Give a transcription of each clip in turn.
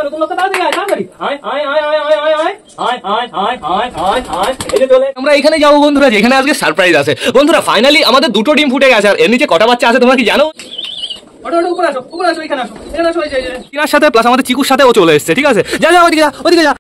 নতুন লোক তাড়াতাড়ি আয় তাড়াতাড়ি আয় আয় আয় আয় আয় আয় আয় আয় আয় আয় আয় আয় আয় এই যে চলে আমরা এখানে যাবো বন্ধুরা, যেখানে আজকে সারপ্রাইজ আছে বন্ধুরা। ফাইনালি আমাদের দুটো ডিম ফুটে গেছে। আর এর নিচে কটা বাচ্চা আছে তোমরা কি জানো? টিনার সাথে প্লাস আমাদের চিকুর সাথে ও চলে এসেছে, ঠিক আছে? যা যা ওদিকে যা, ওদিকে যা।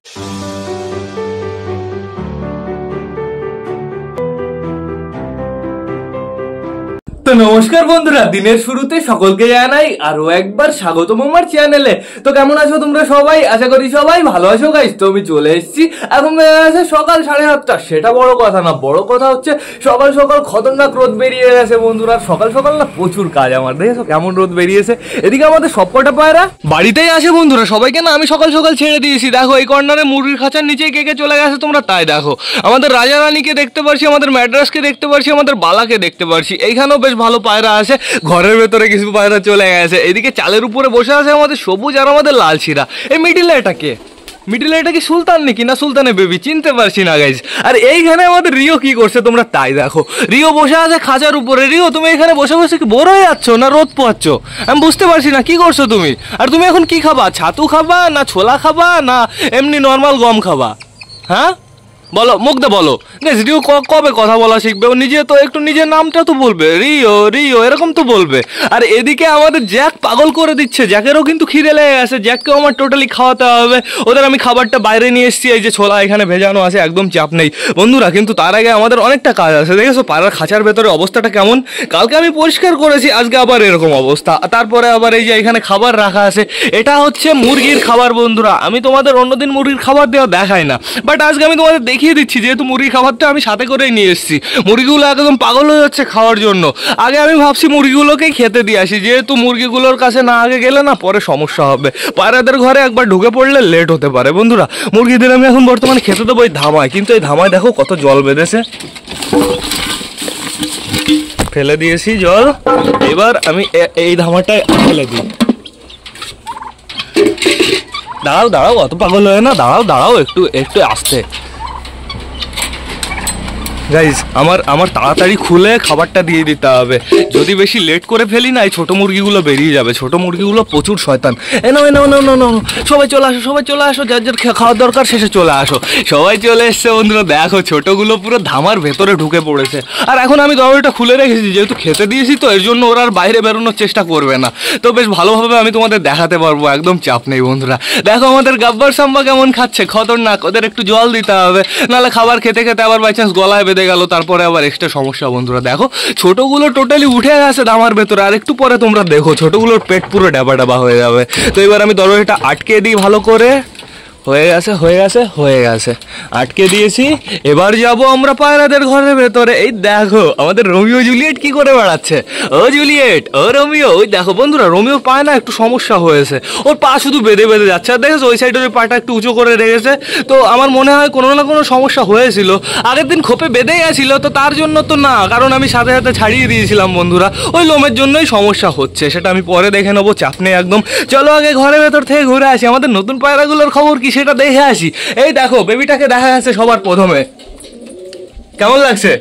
তো নমস্কার বন্ধুরা, দিনের শুরুতে সকলকে জানাই আরো একবার স্বাগতম আমার চ্যানেলে। তো কেমন আছো তোমরা সবাই? আশা করি সবাই ভালো আছো গাইস। তো আমি চলে এসেছি, এখন আছে সকাল 7:30। সেটা বড় কথা না, বড় কথা হচ্ছে সকাল সকাল খতরনাক রোদ বেরিয়ে গেছে বন্ধুরা। সকাল সকাল না প্রচুর কাজ আমার, দেখেছো কেমন রোদ বেরিয়েছে। এদিকে আমাদের সবকটা পায়রা বাড়িতেই আসে বন্ধুরা, সবাইকে না আমি সকাল সকাল ছেড়ে দিয়েছি। দেখো এই কর্নারে মুরগির খাঁচার নিচে কে কে চলে গেছে তোমরা তাই দেখো। আমাদের রাজা রানীকে দেখতে পারছি, আমাদের ম্যাড্রাসকে দেখতে পারছি, আমাদের বালাকে দেখতে পারছি। এইখানেও বেশ ভালো পায়রা আছে, ঘরের ভেতরে কিছু পায়রা চলে গেছে। এদিকে চালের উপরে বসে আছে আমাদের সবুজ আর আমাদের লাল শিরা। এই মিডিলে এটা কে? মিডিলে এটা কি সুলতান নাকি না সুলতানের বেবি? চিনতে পারছি না গাইজ। আর এইখানে আমাদের রিও কি করছে তোমরা তাই দেখো। রিও বসে আছে খাঁচার উপরে। রিও তুমি এখানে বসে বসে কি বোর হয়ে যাচ্ছ না রোদ পোয়াচ্ছ? আমি বুঝতে পারছি না কি করছো তুমি। আর তুমি এখন কি খাবা? ছাতু খাবা না ছোলা খাবা না এমনি নর্মাল গম খাবা? হ্যাঁ বলো, মুখ দে বলো। রিও কবে কথা বলা শিখবে? ও নিজে তো একটু নিজের নামটা তো বলবে, রিও রিও এরকম তো বলবে। আর এদিকে আমাদের জ্যাক পাগল করে দিচ্ছে, জ্যাকেরও কিন্তু খিদে লেগে গেছে। জ্যাককেও আমার টোটালি খাওয়াতে হবে। ওদের আমি খাবারটা বাইরে নিয়ে এসেছি, এই যে ছোলা এখানে ভেজানো আছে, একদম চাপ নেই বন্ধুরা। কিন্তু তার আগে আমাদের অনেকটা কাজ আছে। দেখেছো পাড়ার খাঁচার ভেতরে অবস্থাটা কেমন? কালকে আমি পরিষ্কার করেছি, আজকে আবার এরকম অবস্থা। তারপরে আবার এই যে এখানে খাবার রাখা আছে, এটা হচ্ছে মুরগির খাবার বন্ধুরা। আমি তোমাদের অন্যদিন মুরগির খাবার দেওয়া দেখাই না, বাট আজকে আমি তোমাদের দেখিয়ে দিচ্ছি, যেহেতু মুরগি খাবারটা আমি সাথে করেই নিয়ে এসেছি। মুরগিগুলো একদম পাগল হয়ে যাচ্ছে খাওয়ার জন্য। আগে আমি ভাবছি মুরগিগুলোকেই খেতে দিয়ে আসি, যেহেতু মুরগিগুলোর কাছে না আগে গেলে না পরে সমস্যা হবে। পায়রাদের ঘরে একবার ঢুকে পড়লে লেট হতে পারে বন্ধুরা। মুরগিদের আমি এখন বর্তমানে খেতে দেবো এই ধামায়, কিন্তু এই ধামায় দেখো কত জল বেঁধেছে। ফেলে দিয়েছি জল, এবার আমি এই ধামাটায় ফেলে দিই। দাঁড়াও দাঁড়াও, অত পাগল হয় না, দাঁড়াও দাঁড়াও, একটু একটু আস্তে। গাইজ আমার তাড়াতাড়ি খুলে খাবারটা দিয়ে দিতে হবে। যদি বেশি লেট করে ফেলি না এই ছোটো মুরগিগুলো বেরিয়ে যাবে। ছোটো মুরগিগুলো প্রচুর শয়তান। এ নাও নাও নাও নাও নাও, সবাই চলে আসো, সবাই চলে আসো, যার যার খাওয়ার দরকার শেষে চলে আসো। সবাই চলে এসছে বন্ধুরা। দেখো ছোটোগুলো পুরো ধামার ভেতরে ঢুকে পড়েছে। আর এখন আমি দরজাটা খুলে রেখেছি, যেহেতু খেতে দিয়েছি তো এর জন্য ওরা আর বাইরে বেরোনোর চেষ্টা করবে না। তো বেশ ভালোভাবে আমি তোমাদের দেখাতে পারবো, একদম চাপ নেই বন্ধুরা। দেখো আমাদের গাব্বার সাম্বা কেমন খাচ্ছে, খতরনাক। ওদের একটু জল দিতে হবে, নাহলে খাবার খেতে খেতে আবার বাই চান্স গলায় বেঁধে গেল, তারপরে আবার এক্সট্রা সমস্যা বন্ধুরা। দেখো ছোটগুলো টোটালি উঠে গেছে দামার ভেতরে। আর একটু পরে তোমরা দেখো ছোটগুলোর পেট পুরো ডাবা ডাবা হয়ে যাবে। তো এবার আমি দরজাটা আটকে দিই ভালো করে। হয়ে গেছে হয়ে গেছে হয়ে গেছে, আটকে দিয়েছি। এবার যাব আমরা পায়রাদের ঘরের ভেতরে। এই দেখো আমাদের রোমিও জুলিয়েট কি করে বেড়াচ্ছে। ও জুলিয়েট, ও রোমিও। ওই দেখো বন্ধুরা, রোমিওর পায়ে না একটু সমস্যা হয়েছে, ওর পা শুধু বেঁধে বেঁধে যাচ্ছে। আর দেখেছো ওই সাইডের পাটা একটু উঁচু করে রেখেছে। তো আমার মনে হয় কোনো না কোনো সমস্যা হয়েছিল, আগের দিন খোপে বেঁধে গেছিল, তো তার জন্য তো না, কারণ আমি সাথে সাথে ছাড়িয়ে দিয়েছিলাম বন্ধুরা। ওই লোমের জন্যই সমস্যা হচ্ছে, সেটা আমি পরে দেখে নেবো, চাপ নেই একদম। চলো আগে ঘরের ভেতর থেকে ঘুরে আসি, আমাদের নতুন পায়রাগুলোর খবর কি সেটা দেখে আসি। এই দেখো বেবিটাকে দেখা যাচ্ছে সবার প্রথমে, কেমন লাগছে?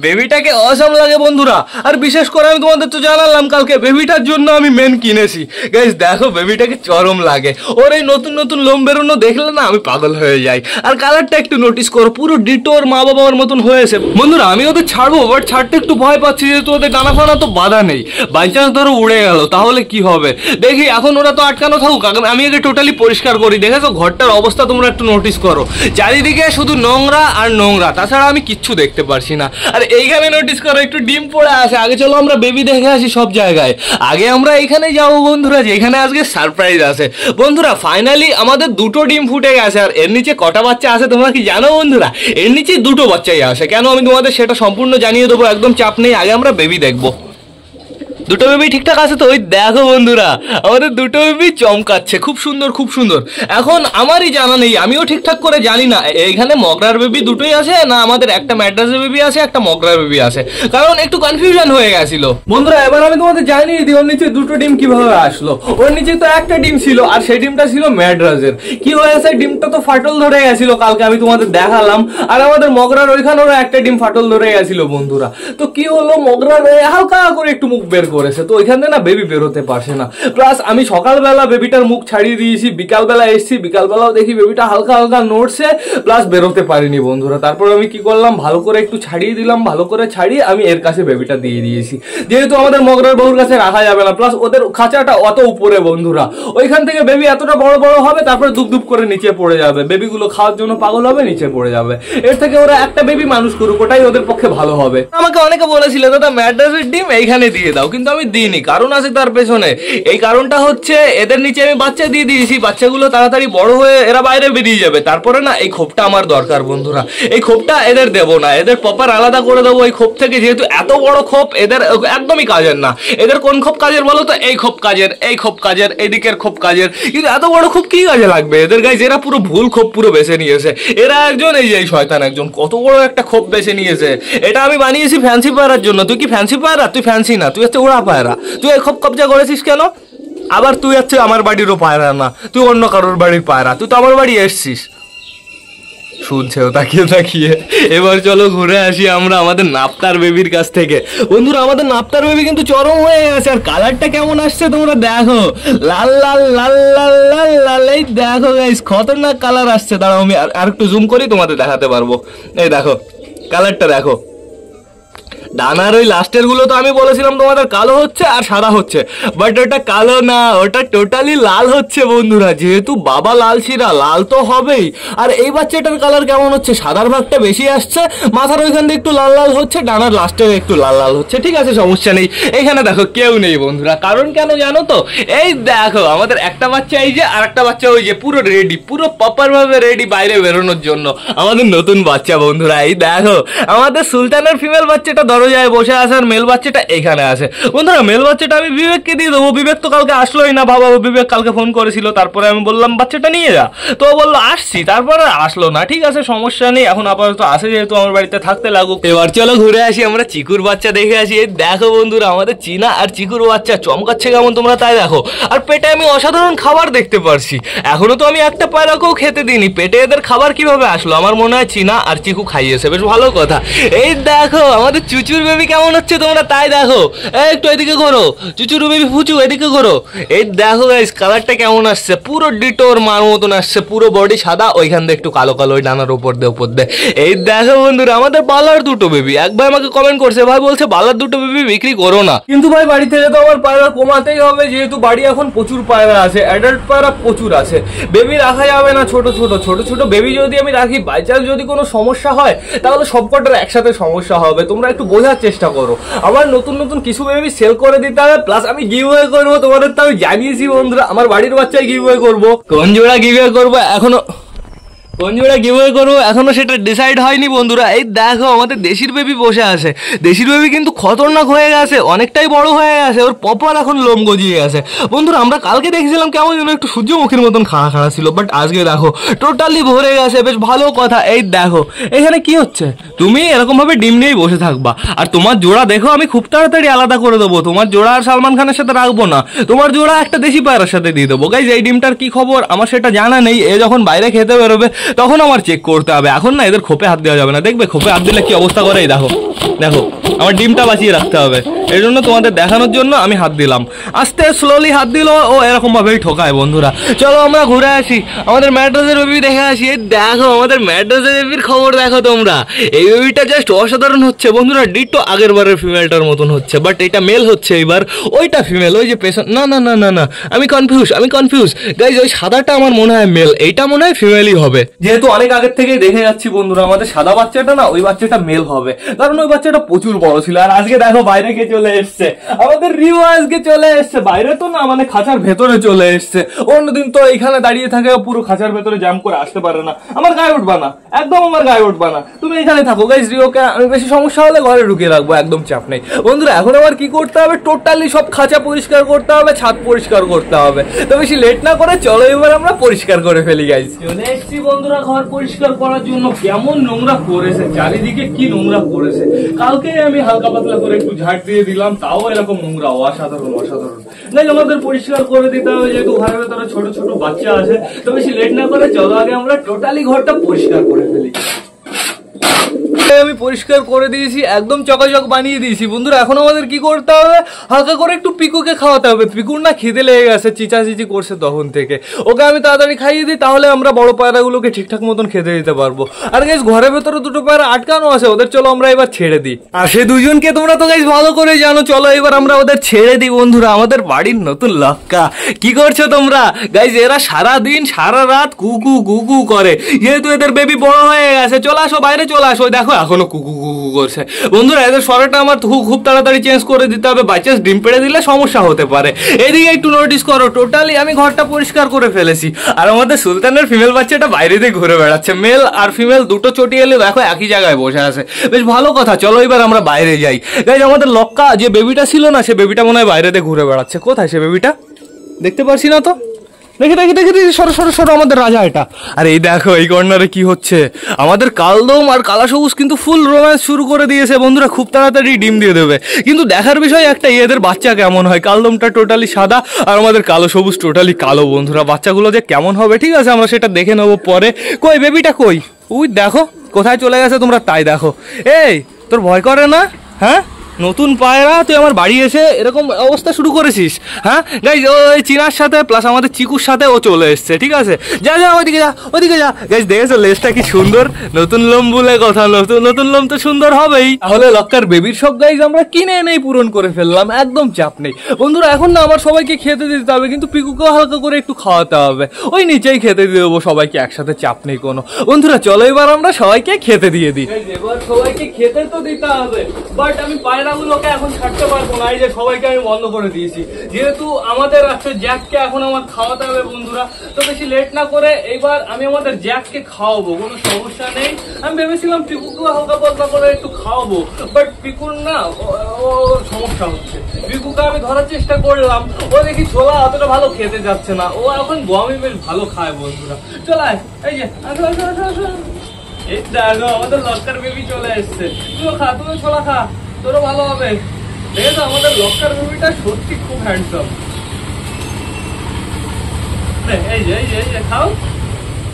বেবিটাকে অসাম লাগে বন্ধুরা। আর বিশেষ করে আমি তোমাদের তো জানালাম কালকে বেবিটার জন্য আমি মেন কিনেছি। গাইস দেখো বেবিটাকে চরম লাগে, ওর এই নতুন নতুন লোম বেরোনো দেখলে না আমি পাগল হয়ে যাই। আর কালারটা একটু নোটিস করো, পুরো ডিটোর মা বাবার মতন হয়েছে বন্ধুরা। আমি ওদের ছাড়বো, বাট ছাড়তে একটু ভয় পাচ্ছি, যেহেতু ওদের ডানা ফানা তো বাঁধা নেই। বাই চান্স ধরো উড়ে গেল তাহলে কি হবে দেখি। এখন ওরা তো আটকানো থাকুক, আমি আগে টোটালি পরিষ্কার করি। দেখেছো ঘরটার অবস্থা তোমরা একটু নোটিস করো, চারিদিকে শুধু নোংরা আর নোংরা, তাছাড়া আমি কিচ্ছু দেখতে পারছি না। আর এইখানে নোটিস করো একটু ডিম পড়ে আছে। আগে চলো আমরা বেবি দেখে আসি সব জায়গায়। আগে আমরা এইখানে যাবো বন্ধুরা, যেখানে আজকে সারপ্রাইজ আছে বন্ধুরা। ফাইনালি আমাদের দুটো ডিম ফুটে গেছে। আর এর নিচে কটা বাচ্চা আছে তোমরা কি জানো বন্ধুরা? এর নিচে দুটো বাচ্চাই আছে। কেন আমি তোমাদের সেটা সম্পূর্ণ জানিয়ে দেবো, একদম চাপ নেই। আগে আমরা বেবি দেখবো। দুটো বেবি ঠিকঠাক আছে তো? ওই দেখো বন্ধুরা আমাদের দুটো বেবি চমকাচ্ছে, খুব সুন্দর খুব সুন্দর। এখন আমারই জানা নেই, আমিও ঠিকঠাক করে জানি না এইখানে মগরার বেবি দুটোই আছে না আমাদের একটা ম্যাড্রাসের বেবি আছে একটা মগরার বেবি আছে, কারণ একটু কনফিউশন হয়ে গেছিল বন্ধুরা। এবার আমি তোমাদের জানিয়ে দিই ওর নিচে দুটো ডিম কিভাবে আসলো। ওর নিচে তো একটা ডিম ছিল, আর সেই ডিমটা ছিল ম্যাড্রাসের। কি হয়েছে, ডিমটা তো ফাটল ধরে গেছিল, কালকে আমি তোমাদের দেখালাম। আর আমাদের মগরার ওইখানেও একটা ডিম ফাটল ধরে গেছিল বন্ধুরা। তো কি হলো, মগরার হালকা করে একটু মুখ বের করেছে, তো ওইখান থেকে না বেবি বেরোতে পারছে না। প্লাস আমি সকালবেলা বেবিটার মুখ ছাড়িয়ে দিয়েছি, বিকালবেলা এসেছি, বিকালবেলাও দেখি বেবিটা হালকা হালকা নড়ছে, প্লাস বেরোতে পারিনি বন্ধুরা। তারপর আমি কি করলাম, ভালো করে একটু ছাড়িয়ে দিলাম, ভালো করে ছাড়িয়ে আমি এর কাছে বেবিটা দিয়ে দিয়েছি, যেহেতু আমাদের মগরার বউর কাছে রাখা যাবে না, প্লাস ওদের খাঁচাটা অত উপরে বন্ধুরা, ওইখান থেকে বেবি এতটা বড় বড় হবে, তারপরে দুপ দুপ করে নিচে পড়ে যাবে, বেবিগুলো খাওয়ার জন্য পাগল হবে, নিচে পড়ে যাবে। এর থেকে ওরা একটা বেবি মানুষ করুক, ওটাই ওদের পক্ষে ভালো হবে। আমাকে অনেকে বলেছিল দাদা ম্যাড্রাসের ডিম এইখানে দিয়ে দাও, কিন্তু আমি দিইনি, কারণ আছে তার পেছনে। এই কারণটা হচ্ছে এদের নিচে আমি বাচ্চা দিয়ে দিয়েছি, বাচ্চাগুলো তাড়াতাড়ি বড় হয়ে এরা বাইরে বেরিয়ে যাবে, তারপরে না এই খোপটা আমার দরকার বন্ধুরা, এই খোপটা এদের দেবো না, এদের প্রপার আলাদা করে দেবো এই খোপ থেকে, যেহেতু এত বড় খোপ এদের একদমই কাজের না। এদের কোন খোপ কাজের বলো তো? এই খোপ কাজের, এই খোপ কাজের, এদিকের খোপ কাজের, কিন্তু এত বড় খোপ কি কাজে লাগবে এদের? গাইস এরা পুরো ভুল খোপ পুরো বেছে নিয়েছে, এরা একজন এই যে শয়তান একজন কত বড় একটা খোপ বেছে নিয়েছে। এটা আমি বানিয়েছি ফ্যান্সি পায়রার জন্য। তুই কি ফ্যান্সি পায়রা? তুই ফ্যান্সি না, তুই হচ্ছে উড়া পায়রা। তুই এই খোপ কবজা করেছিস কেন? আবার তুই হচ্ছে আমার বাড়িরও পায়রা না, তুই অন্য কারোর বাড়ির পায়রা, তুই তো আমার বাড়ি এসছিস। শুনছেও তাকিয়ে তাকিয়ে। এবার চলো ঘুরে আসি আমরা আমাদের নাপ্তার বেবির কাছ থেকে। বন্ধুরা আমাদের নাপ্তার বেবি কিন্তু চরম হয়ে গেছে, আর কালারটা কেমন আসছে তোমরা দেখো, লাল লাল লাল লাল লাল লাল, এই দেখো গাইস খতরনাক কালার আসছে। দাঁড়াও আমি আর একটু জুম করি, তোমাদের দেখাতে পারবো। এই দেখো কালারটা দেখো, ডানার ওই লাস্টের গুলো তো আমি বলেছিলাম তোমাদের কালো হচ্ছে আর সাদা হচ্ছে, বাট ওটা কালো না, ওটা টোটালি লাল হচ্ছে বন্ধুরা। যেহেতু বাবা লাল শিরা, লাল তো হবেই। আর এই বাচ্চাটার কালার কেমন হচ্ছে, সাদার ভাগটা বেশি আসছে, মাথার ওইখান দিয়ে একটু লাল লাল হচ্ছে, ডানার লাস্টে একটু লাল লাল হচ্ছে, ঠিক আছে সমস্যা নেই। এখানে দেখো কেউ নেই বন্ধুরা, কারণ কেন জানো তো? এই দেখো আমাদের একটা বাচ্চা এই যে, আর একটা বাচ্চা ওই যে, পুরো রেডি, পুরো প্রপার ভাবে রেডি বাইরে বেরোনোর জন্য। আমাদের নতুন বাচ্চা বন্ধুরা, এই দেখো আমাদের সুলতানের ফিমেল বাচ্চাটা দরজায় বসে আছে, আর মেল বাচ্চাটা এখানে আছে বন্ধুরা। মেল বাচ্চাটা আমি বিবেককে দিয়ে দেবো, বিবেক তো কালকে আসলোই না, বাবা বিবেক কালকে ফোন করেছিল, তারপরে আমি বললাম বাচ্চাটা নিয়ে যা, তো বললো আসছি, তারপরে আসলো না। ঠিক আছে সমস্যা নেই, এখন আপাতত আসে যেহেতু আমার বাড়িতে থাকতে লাগুক। এবার চলো ঘুরে আসি, আমরা চিকুর বাচ্চা দেখে আসি। এই দেখো বন্ধুরা আমাদের চীনা আর চিকুর বাচ্চা চমকাচ্ছে কেমন তোমরা তাই দেখো। আর পেটে আমি অসাধারণ খাবার দেখতে পারছি, এখনো তো আমি একটা পায়রাকেও খেতে দিইনি, পেটে এদের খাবার কিভাবে আসলো? আমার মনে হয় চীনা আর চিকু খাইয়েছে, বেশ ভালো কথা। এই দেখো আমাদের চুচুর বেবি কেমন হচ্ছে তোমরা তাই দেখো, একটু এদিকে করো, চুচুর বেবি ফুচু এদিকে করো। এই দেখো গাইস কালারটা কেমন আসছে, পুরো ডিটোর মার মতন আসছে, পুরো বডি সাদা, ওইখান দিয়ে একটু কালো কালো, ওই ডানার উপর দিয়ে উপর দিয়ে। এই দেখো বন্ধুরা আমাদের বালার দুটো বেবি। এক ভাই আমাকে কমেন্ট করছে, ভাই বলছে বালার দুটো বেবি বিক্রি করো না, কিন্তু ভাই বাড়ি থেকে তো আমার পায়রা কমাতেই হবে, যেহেতু বাড়ি এখন প্রচুর পায়রা আছে, অ্যাডাল্ট পায়রা প্রচুর আছে, বেবি রাখা যাবে না। ছোট ছোট ছোট ছোট বেবি যদি আমি রাখি, বাই চান্স যদি কোনো সমস্যা হয়, তাহলে সবকটার একসাথে সমস্যা হবে। তোমরা একটু বোঝার চেষ্টা করো, আমার নতুন নতুন কিছু বেবি সেল করে দিতে হবে, প্লাস আমি গিভওয়ে করবো, তোমাদের তো আমি জানিয়েছি বন্ধুরা, আমার বাড়ির বাচ্চাই গিভওয়ে করবো। কোন জোড়া গিভওয়ে করবো এখনো, কোন জোড়া গিভওয়ে করবো এখনো সেটা ডিসাইড হয়নি বন্ধুরা। এই দেখো আমাদের দেশির বেবি বসে আছে, দেশির বেবি কিন্তু খতরনাক হয়ে গেছে, অনেকটাই বড় হয়ে গেছে, ওর পপার এখন লোম গজিয়ে গেছে বন্ধুরা। আমরা কালকে দেখেছিলাম কেমন যেন একটু সূর্যমুখীর মতন খাড়া খাড়া ছিল, বাট আজকে দেখো টোটালি ভরে গেছে, বেশ ভালো কথা। এই দেখো এখানে কি হচ্ছে, তুমি এরকম ভাবে ডিম নিয়েই বসে থাকবা, আর তোমার জোড়া দেখো আমি খুব তাড়াতাড়ি আলাদা করে দেবো। তোমার জোড়া আর সালমান খানের সাথে রাখবো না, তোমার জোড়া একটা দেশি পায়রার সাথে দিয়ে দেবো। গাইজ এই ডিমটার কি খবর আমার সেটা জানা নেই, এ যখন বাইরে খেতে বেরোবে তখন আমার চেক করতে হবে, এখন না এদের খোপে হাত দেওয়া যাবে না। দেখবে খোপে হাত দিলে কি অবস্থা করে, এই দেখো দেখো আমার ডিমটা বাঁচিয়ে রাখতে হবে, এই জন্য তোমাদের দেখানোর জন্য আমি হাত দিলাম, আস্তে স্লোলি হাত দিল, ও এরকম ভাবেই ঠোকায় বন্ধুরা। চলো আমরা ঘুরে আসি, আমাদের ম্যাড্রাসের বেবি দেখে আসি। এই দেখো আমাদের ম্যাড্রাসের বেবির খবর দেখো তোমরা, এই বেবিটা জাস্ট অসাধারণ হচ্ছে বন্ধুরা, ডিটো আগের বারের ফিমেলটার মতন হচ্ছে, বাট এটা মেল হচ্ছে এইবার, ওইটা ফিমেল, ওই যে পেছন, না না না না না আমি কনফিউজ গাইজ, ওই সাদাটা আমার মনে হয় মেল, এইটা মনে হয় ফিমেলই হবে, যেহেতু অনেক আগের থেকেই দেখে যাচ্ছি বন্ধুরা। আমাদের সাদা বাচ্চাটা না, ওই বাচ্চাটা মেল হবে, কারণ ওই বাচ্চাটা প্রচুর বড় ছিল। আর আজকে দেখো বাইরে কে চলে এসছে, আমাদের রিও আজকে চলে এসছে, বাইরে তো না মানে খাঁচার ভেতরে চলে এসছে। অন্যদিন তো এখানে দাঁড়িয়ে থাকে, পুরো খাঁচার ভেতরে জ্যাম করে আসতে পারে না, আমার গায়ে উঠবা না, একদম আমার গায়ে উঠবা না, তুমি এখানে থাকো গাইজ। রিওকে আমি বেশি সমস্যা হলে ঘরে ঢুকিয়ে রাখবো, একদম চাপ নেই বন্ধুরা। এখন আবার কি করতে হবে, টোটালি সব খাঁচা পরিষ্কার করতে হবে, ছাদ পরিষ্কার করতে হবে, তো বেশি লেট না করে চলো এবার আমরা পরিষ্কার করে ফেলি গাইজ। চলে এসছি বন্ধুরা ঘর পরিষ্কার করার জন্য। কেমন নোংরা করেছে, চারিদিকে কি নোংরা করেছে, কালকে আমি হালকা পাতলা করে একটু ঝাড় দিয়ে দিলাম, তাও এরকম নোংরা, অসাধারণ অসাধারণ। নাই আমাদের পরিষ্কার করে দিতে হবে, যেহেতু ঘরের ভেতরে ছোট ছোট বাচ্চা আছে, তো বেশি লেট না করে চলো আগে আমরা টোটালি ঘরটা পরিষ্কার করে ফেলি। আমি পরিষ্কার করে দিয়েছি, একদম চকাচক বানিয়ে দিয়েছি বন্ধুরা। এখন আমাদের কি করতে হবে, হালকা করে একটু পিকুকে খাওয়াতে হবে। পিকুর না খিদে লেগে গেছে, চিচাচিচি করছে তখন থেকে। ওকে আমি তাড়াতাড়ি খাইয়ে দিই, তাহলে আমরা বড় পায়রাগুলোকে ঠিকঠাক মতন খেতে দিতে পারবো। আর গাইস ঘরের ভেতরে দুটো পায়রা আটকানো আছে, ওদের চলো আমরা এবার ছেড়ে দিই। আর সে দুজনকে তোমরা তো গাইস ভালো করে জানো, চলো এবার আমরা ওদের ছেড়ে দিই বন্ধুরা। আমাদের বাড়ির নতুন লক্কা, কি করছো তোমরা গাইস? এরা সারা দিন সারা রাত কুকু কুকু করে, যেহেতু এদের বেবি বড় হয়ে গেছে। চলে আসো বাইরে, চলে আসো। দেখো এখনো কুকু কুকু করছে বন্ধুরা। এদের স্বরটা আমার খুব তাড়াতাড়ি চেঞ্জ করে দিতে হবে, বাই চান্স ডিম পেড়ে দিলে সমস্যা হতে পারে। এদিকে একটু নোটিস করো, টোটালি আমি ঘরটা পরিষ্কার করে ফেলেছি। আর আমাদের সুলতানের ফিমেল বাচ্চাটা বাইরে দিয়ে ঘুরে বেড়াচ্ছে। মেল আর ফিমেল দুটো চটি এলে দেখো একই জায়গায় বসে আছে, বেশ ভালো কথা। চলো এবার আমরা বাইরে যাই। গাইস আমাদের লক্কা যে বেবিটা ছিল না, সে বেবিটা মনে হয় বাইরে দিয়ে ঘুরে বেড়াচ্ছে। কোথায় সে বেবিটা? দেখতে পারছি না তো। দেখে দেখে দেখে দেখে সরো সরো সরো, আমাদের রাজা এটা। আর এই দেখো এই কর্নারে কি হচ্ছে, আমাদের কালদম আর কালা সবুজ কিন্তু ফুল রোম্যান্স শুরু করে দিয়েছে বন্ধুরা। খুব তাড়াতাড়ি ডিম দিয়ে দেবে, কিন্তু দেখার বিষয় একটা, এদের বাচ্চা কেমন হয়। কালদমটা টোটালি সাদা আর আমাদের কালো সবুজ টোটালি কালো বন্ধুরা। বাচ্চাগুলো যে কেমন হবে ঠিক আছে, আমরা সেটা দেখে নেবো পরে। কই বেবিটা কই? উই দেখো কোথায় চলে গেছে, তোমরা তাই দেখো। এই তোর ভয় করে না? হ্যাঁ, নতুন পায়রা তুই আমার বাড়ি এসে এরকম অবস্থা শুরু করেছিস? হ্যাঁ গাইজ, ওই চিনার সাথে প্লাস আমাদের চিকুর সাথে ও চলে এসছে, ঠিক আছে? যা যা ওইদিকে যা, ওইদিকে যা। গাইজ দেখেছো লেজটা কি সুন্দর, নতুন লোম বলে কথা, নতুন নতুন লোম তো সুন্দর হবেই। তাহলে লক্কার বেবির সব গাইজ আমরা কিনে এনেই পূরণ করে ফেললাম, একদম চাপ নেই বন্ধুরা। এখন না আমার সবাইকে খেতে দিতে হবে, কিন্তু পিকুকেও হালকা করে একটু খাওয়াতে হবে। ওই নিচেই খেতে দিয়ে দেবো সবাইকে একসাথে, চাপ নেই কোনো। বন্ধুরা চলো এবার আমরা সবাইকে খেতে দিয়ে দিই। এবার সবাইকে খেতে তো দিতে হবে, বাট আমি পায়রাগুলোকে এখন ছাড়তে পারবো না। এই যে সবাইকে আমি বন্ধ করে দিয়েছি, যেহেতু আমাদের আছে জ্যাককে এখন আমার খাওয়াতে হবে বন্ধুরা। তো বেশি লেট না করে এইবার আমি আমাদের জ্যাককে খাওয়াবো, কোনো সমস্যা নেই। আমি ভেবেছিলাম পিকুকে হালকা পাতলা করে একটু খাওয়াবো, বাট পিকুর না ও সমস্যা হচ্ছে। পিকুকে আমি ধরার চেষ্টা করলাম, ও দেখি ছোলা অতটা ভালো খেতে যাচ্ছে না। ও এখন গমই বেশ ভালো খায় বন্ধুরা। চলায় এই যে আসো আসো আসো আসো। এই দেখো আমাদের লক্কার বেবি চলে এসছে। তুইও খা, তুইও ছোলা খা, তোরও ভালো হবে। দেখো আমাদের লক্কার বেবিটা সত্যি খুব হ্যান্ডসাম। এই যে এই যে এই যে খাও।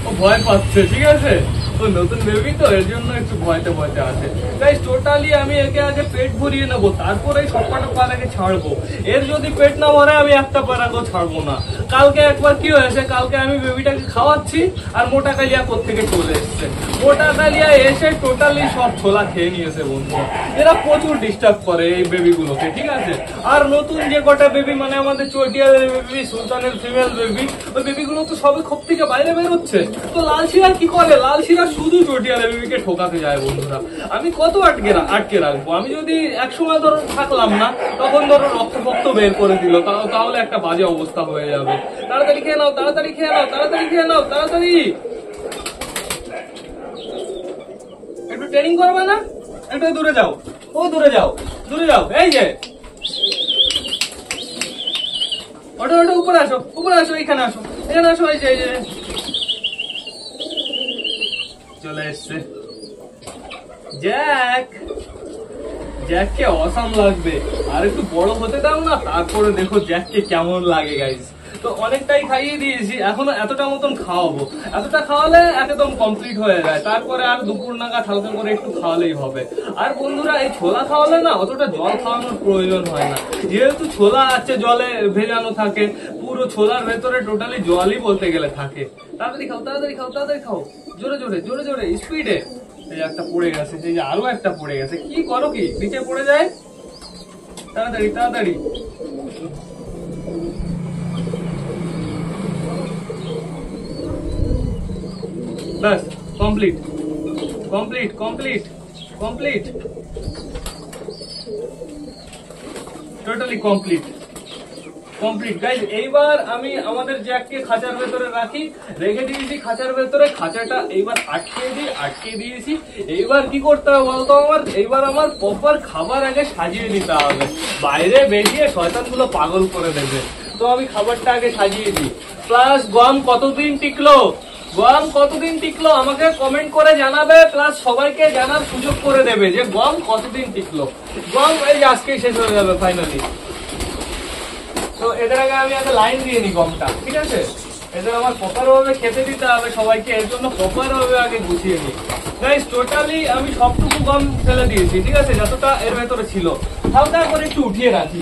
ও ভয় পাচ্ছে, ঠিক আছে? ও নতুন বেবি তো, এর জন্য একটু ভয়তে ভয়তে আছে। গাইস টোটালি আমি একে আগে পেট ভরিয়ে নেবো, তারপরে সবকটা পায়রাকে ছাড়বো। এর যদি পেট না ভরে আমি একটা পায়রাকেও ছাড়বো না। কালকে একবার কি হয়েছে, কালকে আমি বেবিটাকে খাওয়াচ্ছি আর মোটা কালিয়া কোত্থেকে চলে এসছে। মোটা কালিয়া এসে টোটালি সব ছোলা খেয়ে নিয়েছে বন্ধুরা। এরা প্রচুর ডিস্টার্ব করে এই বেবিগুলোকে, ঠিক আছে? আর নতুন যে কটা বেবি, মানে আমাদের চটিয়ালের বেবি, সুলতানের ফিমেল বেবি, ওই বেবিগুলো তো সবে খোপ থেকে বাইরে বেরোচ্ছে। তো লাল শিরা কি করে, লাল শিরা শুধু চটিয়ালের বেবিকে ঠোকাতে যায় বন্ধুরা। আমি কত আটকে রাখবো? আমি যদি একসময় ধরো থাকলাম না, তখন ধরো রক্ত বের করে দিল, তাহলে একটা বাজে অবস্থা হয়ে যাবে। তাড়াতাড়ি খেয়ে নাও, তাড়াতাড়ি খেয়ে নাও, তাড়াতাড়ি খেয়ে নাও, তাড়াতাড়ি। একটু ট্রেনিং করবে না? একটু দূরে যাও, ও দূরে যাও, দূরে যাও। এই যে ওটা ওটা উপরে আসো, উপরে আসো, এখানে আসো, এখানে আসো। এই যে চলে এসছে জ্যাক। জ্যাককে অসাম লাগবে, আর একটু বড় হতে দাও না, তারপরে দেখো জ্যাককে কেমন লাগে গাইস। তো অনেকটাই খাইয়ে দিয়েছি, এখনো এতটা মতন খাওয়াবো। এতটা খাওয়ালে একদম কমপ্লিট হয়ে যায়, তারপরে আর দুপুর নাগাদ হালকা করে একটু খাওয়ালেই হবে। আর বন্ধুরা এই ছোলা খাওয়ালে না অতটা জল খাওয়ানোর প্রয়োজন হয় না, যেহেতু ছোলা আছে জলে ভেজানো থাকে, পুরো ছোলার ভেতরে টোটালি জলই বলতে গেলে থাকে। তাড়াতাড়ি খাও, তাড়াতাড়ি খাও, তাড়াতাড়ি খাও, জোরে জোরে জোরে জোরে স্পিডে। এই একটা পড়ে গেছে, এই যে আরো একটা পড়ে গেছে। কি করো কি, নিচে পড়ে যায়? তাড়াতাড়ি তাড়াতাড়ি। ব্যাস complete complete complete complete, totally complete complete guys. এইবার আমি আমাদের জ্যাককে খাঁচার ভেতরে রেখে দিয়েছি খাঁচার ভেতরে। খাঁচাটা এইবার আটকে দিয়েছি। এইবার কি করতে হবে বলতো আমার? এইবার আমার প্রপার খাবার আগে সাজিয়ে দিতে হবে, বাইরে বেরিয়ে শয়তানগুলো পাগল করে দেবে। তো আমি খাবারটা আগে সাজিয়ে দিই। প্লাস গম কতদিন টিকলো, গম কতদিন টিকলো আমাকে কমেন্ট করে জানাবে, প্লাস সবাইকে জানার সুযোগ করে দেবে যে গম কতদিন টিকলো। গম এই আজকেই শেষ হয়ে যাবে ফাইনালি। তো এদের আগে আমি একটা লাইন দিয়ে নি গমটা, ঠিক আছে? এদের আমার প্রপার ভাবে খেতে দিতে হবে সবাইকে, এর জন্য প্রপার ভাবে আগে গুছিয়ে নি। গাইস টোটালি আমি সবটুকু গম ফেলে দিয়েছি, ঠিক আছে, যতটা এর ভেতরে ছিল। হালকা করে একটু উঠিয়ে রাখি,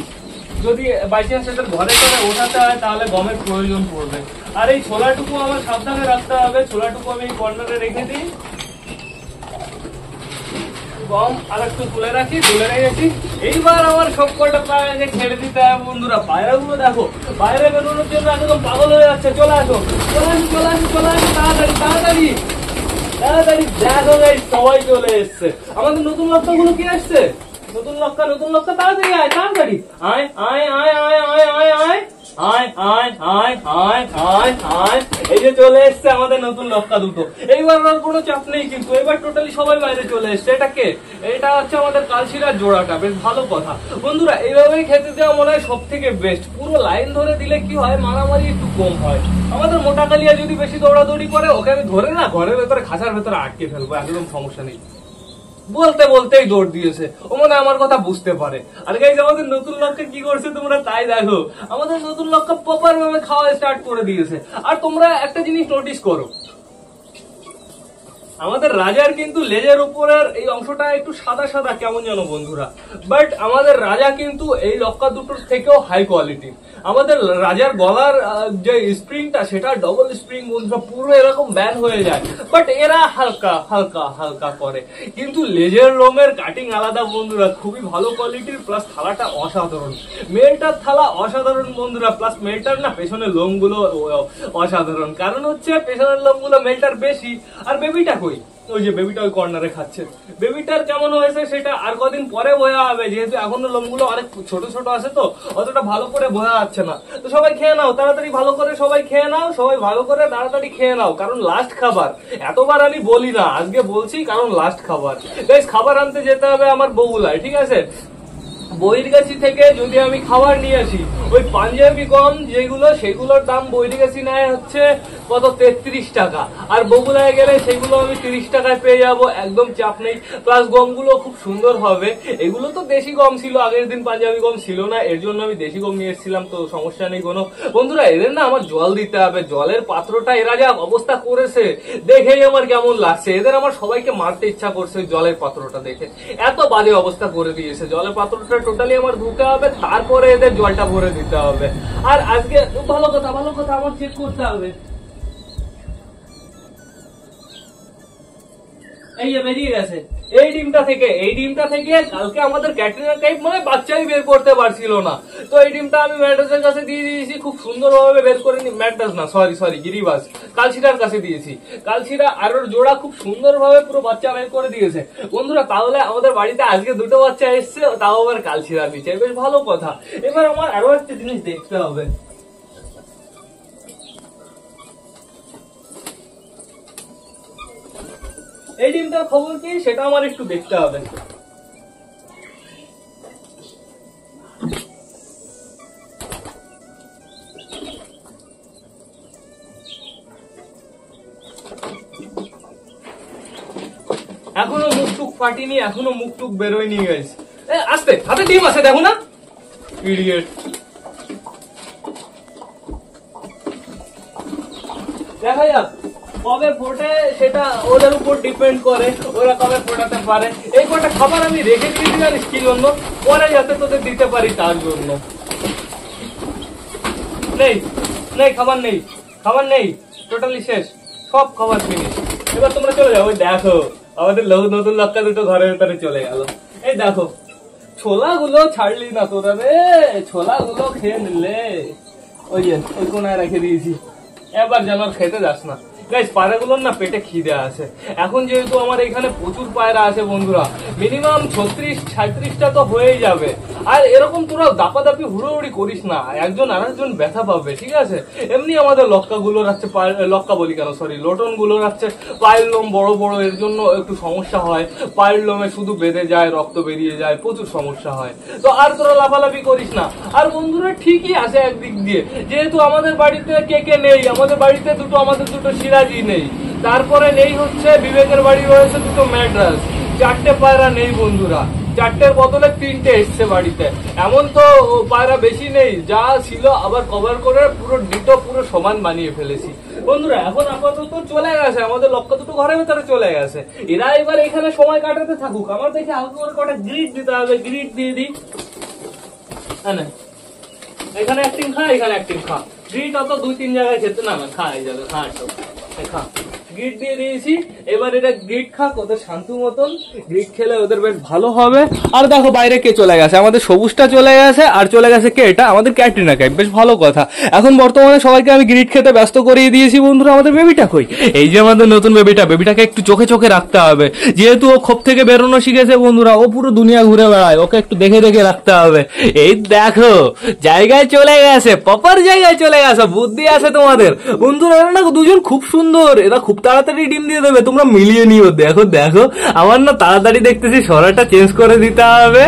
যদি বাই চান্স এদের ঘরে করে ওঠাতে হয় তাহলে গমের প্রয়োজন পড়বে। আর এই ছোলাটুকু আমার সাবধানে রাখতে হবে, ছোলাটুকু আমি কর্নারে রেখে দিই, গম আর একটু তুলে রাখি, তুলে রেখেছি। এইবার আমার সব কটা পায়রাকে ছেড়ে দিতে হবে বন্ধুরা। পায়রাগুলো দেখো বাইরে বেরোনোর জন্য একদম পাগল হয়ে যাচ্ছে। চলে আসো, চলে আসো, চলে আসো, চলে আসো, তাড়াতাড়ি তাড়াতাড়ি তাড়াতাড়ি। দেখো গাইস সবাই চলে এসছে। আমাদের নতুন লক্ষ্যগুলো কি আসছে? নতুন লক্ষ্য, নতুন লক্ষ্য, তাড়াতাড়ি আয়, তাড়াতাড়ি আয় আয় আয় আয় আয় আয় আয় আয় আয় আয় আয় আয় আয়। এই যে চলে এসছে আমাদের নতুন লক্ষ্য দুটো। এইবার আর কোনো চাপ নেই কিন্তু, এবার টোটালি সবাই বাইরে চলে এসছে। এটা কে? এটা হচ্ছে আমাদের কালশিরার জোড়াটা। বেশ ভালো কথা বন্ধুরা, এইভাবেই খেতে দেওয়া মনে হয় সব থেকে বেস্ট। পুরো লাইন ধরে দিলে কি হয়, মারামারি একটু কম হয়। আমাদের মোটা কালিয়া যদি বেশি দৌড়াদৌড়ি করে, ওকে আমি ধরে না ঘরের ভেতরে খাঁচার ভেতরে আটকে ফেলবো, একদম সমস্যা নেই। বলতে বলতেই দৌড় দিয়েছে, ও মনে আমার কথা বুঝতে পারে। আর গাইস আমাদের নতুন লক্ষ্য কি করছে তোমরা তাই দেখো। আমাদের নতুন লক্ষ্য প্রপার ভাবে খাওয়া স্টার্ট করে দিয়েছে। আর তোমরা একটা জিনিস নোটিস করো, আমাদের রাজার কিন্তু লেজের উপরের এই অংশটা একটু সাদা সাদা কেমন যেন বন্ধুরা, বাট আমাদের রাজা কিন্তু এই লক্কা দুটোর থেকেও হাই কোয়ালিটি। আমাদের রাজার গলার যে স্প্রিংটা সেটা ডবল স্প্রিং বন্ধুরা, পুরো এরকম ব্যান হয়ে যায়, বাট এরা হালকা হালকা হালকা করে। কিন্তু লেজের লোমের কাটিং আলাদা বন্ধুরা, খুবই ভালো কোয়ালিটির, প্লাস থালাটা অসাধারণ। মেলটার থালা অসাধারণ বন্ধুরা, প্লাস মেলটার না পেছনের লোমগুলো অসাধারণ। কারণ হচ্ছে পেছনের লোমগুলো মেলটার বেশি। আর বেবিটা কই? ওই যে বেবিটা ওই কর্নারে খাচ্ছে। বেবিটার কেমন হয়েছে সেটা আর কদিন পরে বোঝা হবে, যেহেতু এখনো লোমগুলো অনেক ছোট ছোট আছে তো অতটা ভালো করে বোঝা যাচ্ছে না। তো সবাই খেয়ে নাও তাড়াতাড়ি, ভালো করে সবাই খেয়ে নাও, সবাই ভালো করে তাড়াতাড়ি খেয়ে নাও, কারণ লাস্ট খাবার। এতবার আমি বলি না, আজকে বলছি কারণ লাস্ট খাবার। গাইস খাবার আনতে যেতে হবে আমার বগুলায়, ঠিক আছে। বৈরগাছি থেকে যদি আমি খাবার নিয়ে আসি, ওই পাঞ্জাবি গম যেগুলো সেগুলোর দাম বৈরগাছি নেয় হচ্ছে কত 33 টাকা, আর বগুলায় গেলে সেগুলো আমি 30 টাকায় পেয়ে যাবো, একদম চাপ নেই। প্লাস গমগুলো খুব সুন্দর হবে। এগুলো তো দেশি গম ছিল, আগের দিন পাঞ্জাবি গম ছিল না, এর জন্য আমি দেশি গম নিয়ে এসেছিলাম, তো সমস্যা নেই কোনো। বন্ধুরা এদের না আমার জল দিতে হবে, জলের পাত্রটা এরা যা অবস্থা করেছে দেখেই আমার কেমন লাগছে। এদের আমার সবাইকে মারতে ইচ্ছা করছে জলের পাত্রটা দেখে, এত বাজে অবস্থা করে দিয়েছে। জলের পাত্রটা টোটালি আমার ধুতে হবে, তারপরে এদের জলটা ভরে দিতে হবে। আর আজকে ভালো কথা আমার চেক করতে হবে। এই যে বেরিয়ে গেছে এই ডিমটা থেকে কালকে আমাদের ক্যাটরিনা কাইফ মানে বাচ্চাই বের করতে পারছিল না, তো এই ডিমটা আমি ম্যাড্রাসের কাছে দিয়ে দিয়েছি, খুব সুন্দরভাবে বের করে নি। ম্যাড্রাস না, সরি গিরিবাস, কালশিরার কাছে দিয়েছি। কালশিরা আর ওর জোড়া খুব সুন্দরভাবে পুরো বাচ্চা বের করে দিয়েছে বন্ধুরা। তাহলে আমাদের বাড়িতে আজকে দুটো বাচ্চা এসছে, তাও আবার কালশিরা দিচ্ছে, বেশ ভালো কথা। এবার আমার আরো একটা জিনিস দেখতে হবে, এই ডিমটার খবর কি সেটা আমার একটু দেখতে হবে। এখনো মুখটুক ফাটিনি, এখনো মুখটুক বেরোয়নি গাইস। আস্তে হাতে ডিম আছে দেখো না, ইডিয়েট। দেখা যাক কবে ফোটে, সেটা ওদের উপর ডিপেন্ড করে, ওরা কবে ফোটাতে পারে। এই কটা খাবার আমি রেখে দিয়েছি জানিস কি জন্য, পরে যাতে তোদের দিতে পারি তার জন্য। নেই খাবার নেই, টোটালি শেষ, সব খাবার ফিনিশ। এবার তোমরা চলে যাও। ওই দেখো আমাদের নতুন লক্কা দুটো ঘরের ভেতরে চলে গেল। এই দেখো ছোলাগুলো ছাড়লি না তোরা রে, ছোলাগুলো খেয়ে নিলে। ওই যে ওই কোনায় রেখে দিয়েছি, এবার যেন খেতে যাস না। গাইস পায়রাগুলোর না পেটে খিদে আছে। এখন যেহেতু আমার এখানে প্রচুর পায়রা আছে বন্ধুরা, মিনিমাম 36-37টা তো হয়েই যাবে। আর এরকম তোরা দাপাদাপি হুড়োহুড়ি করিস না, একজন আরেকজন ব্যথা পাবে, ঠিক আছে। এমনি আমাদের লক্কাগুলো রাখছে, লক্কা বলি কেন সরি, লোটন গুলো রাখছে পায়ের লোম বড় বড়, এর জন্য একটু সমস্যা হয়। পায়ের লোমে শুধু বেঁধে যায়, রক্ত বেরিয়ে যায়, প্রচুর সমস্যা হয়। তো আর তোরা লাফালাফি করিস না। আর বন্ধুরা ঠিকই আছে একদিক দিয়ে, যেহেতু আমাদের বাড়িতে কে নেই, আমাদের বাড়িতে আমাদের দুটো সিরাজি নেই, তারপরে নেই হচ্ছে বিবেকের বাড়ি রয়েছে দুটো ম্যাড্রাস, 4টে পায়রা নেই বন্ধুরা। 4টের বদলে 3টে এসছে বাড়িতে। এমন তো পায়রা বেশি নেই, যা ছিল আবার কভার করে পুরো ডিটো পুরো সমান বানিয়ে ফেলেছি। বন্ধুরা এখন আপাতত চলে গেছে, আমাদের লক্ষ্য দুটো ঘরের ভেতরে চলে গেছে। এরা এবার এখানে সময় কাটাতে থাকুক, আমার দেখে আগে করে কটা গ্রিড দিতে হবে। গ্রিড দিয়ে দিই, এখানে একটিং খা, এখানে একটিং খা। গ্রিড অত 2-3 জায়গায় খেতে না খা, এই যাবে খা, খা। গ্রিড দিয়ে দিয়েছি, এবার এটা গ্রিড খাক ওদের শান্তু মতন। গ্রিড খেলে ওদের বেশ ভালো হবে। আর দেখো বাইরে কে চলে গেছে, আমাদের সবুজটা চলে গেছে, আর চলে গেছে কে, এটা আমাদের ক্যাটরিনা কাইফ। বেশ ভালো কথা। এখন বর্তমানে সবাইকে আমি গ্রিড খেতে ব্যস্ত করিয়ে দিয়েছি। বন্ধুরা আমাদের বেবিটা কই? এই যে আমাদের নতুন বেবিটা, বেবিটাকে একটু চোখে চোখে রাখতে হবে, যেহেতু ও খোপ থেকে বেরোনো শিখেছে। বন্ধুরা ও পুরো দুনিয়া ঘুরে বেড়ায়, ওকে একটু দেখে দেখে রাখতে হবে। এই দেখো জায়গায় চলে গেছে, প্রপার জায়গায় চলে গেছে, বুদ্ধি আছে তোমাদের। বন্ধুরা এরা না দুজন খুব সুন্দর, এরা খুব তাড়াতাড়ি ডিম দিয়ে দেবে, তোমরা মিলিয়ে নিও। দেখো দেখো আমার না তাড়াতাড়ি দেখতেছি সরাটা চেঞ্জ করে দিতে হবে,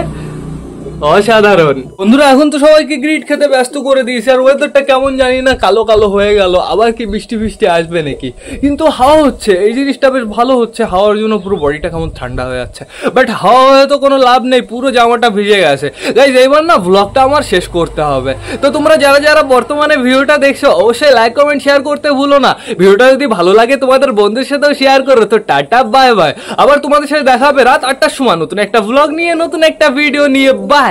অসাধারণ। বন্ধুরা এখন তো সবাইকে গ্রিড খেতে ব্যস্ত করে দিয়েছে, আর ওয়েদারটা কেমন জানি না, কালো কালো হয়ে গেল। আবার কি বৃষ্টি ফিষ্টি আসবে নাকি? কিন্তু হাওয়া হচ্ছে, এই জিনিসটা বেশ ভালো হচ্ছে। হাওয়ার জন্য পুরো বডিটা কেমন ঠান্ডা হয়ে যাচ্ছে, বাট হাওয়া হয়ে তো কোনো লাভ নেই, পুরো জামাটা ভিজে গেছে। গাইজ এইবার না ব্লগটা আমার শেষ করতে হবে। তো তোমরা যারা যারা বর্তমানে ভিডিওটা দেখছো অবশ্যই লাইক কমেন্ট শেয়ার করতে ভুলো না। ভিডিওটা যদি ভালো লাগে তোমাদের বন্ধুদের সাথেও শেয়ার করো। তো টাটা বাই বাই, আবার তোমাদের সাথে দেখা হবে রাত 8টার সময় নতুন একটা ব্লগ নিয়ে, নতুন একটা ভিডিও নিয়ে। বাই।